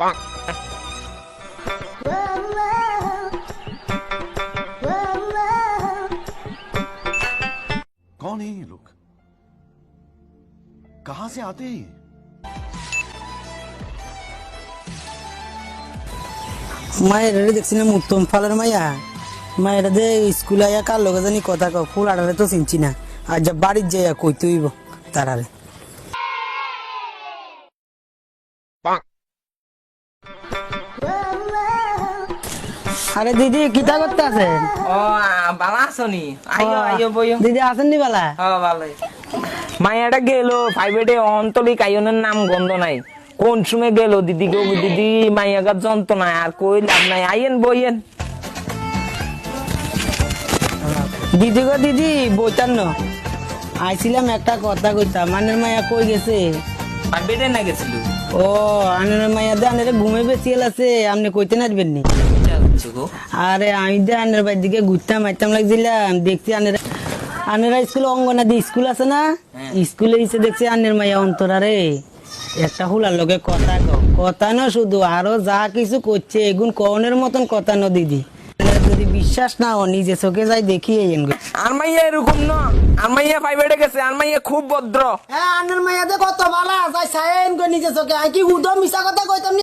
कौन है ये लोग? कहां से आते हैं? মায়ের দেখছি না মুক্তম ফালের মায়ের দে স্কুলে আয়া কার লগে জানি কথা কও ফুল আড়ালে তো চিনছি না আর যা বাড়ির যাইয়া কইতে হইব তারারে। আরে দিদি কিতা করতে আছেন? ও বালা আছনি? আইও আইও বইও। দিদি আছেন নি বালা? হ্যাঁ ভালোই। মাইয়াটা গেল প্রাইভেটে অন্তলি কাইনের নাম গন্ধ নাই। কোন সময় গেল দিদি গো দিদি মাইয়াগার যন্ত্রণা আর কই লাভ নাই। আইয়েন বইয়েন। দিদি গো দিদি বইতান্ন আইছিলাম একটা কথা কইতাম মানের মাইয়া কই গেছে? প্রাইভেটে না গেছিল? ও আনের মাইয়া দে আনের ঘুমে বেচিয়েল আছে আপনি কইতে নাচবেন নি? আরে আমি যে আনের বাড়ির দিকে ঘুরতাম আইতাম লাগছিলাম দেখছি আনেরা স্কুলে অঙ্গনাদি স্কুল আছে না স্কুলে এসে দেখছি আনের মাইয়া অন্তরারে একটা হুলার লগে কথা না শুধু আরো যা কিছু করছে এগুন কনের মতন কথা ন দিদি যদি বিশ্বাস না ও নিজে চোখে যাই দেখি আর মাইয়া এরকম না আর মাইয়া প্রাইভেটে গেছে আর মাইয়া খুব ভদ্র। হ্যাঁ আনের মাইয়া দে কত ভালো যাই সাইন করে নিজে চোখে আই কি উদম মিশা কথা কইতাম।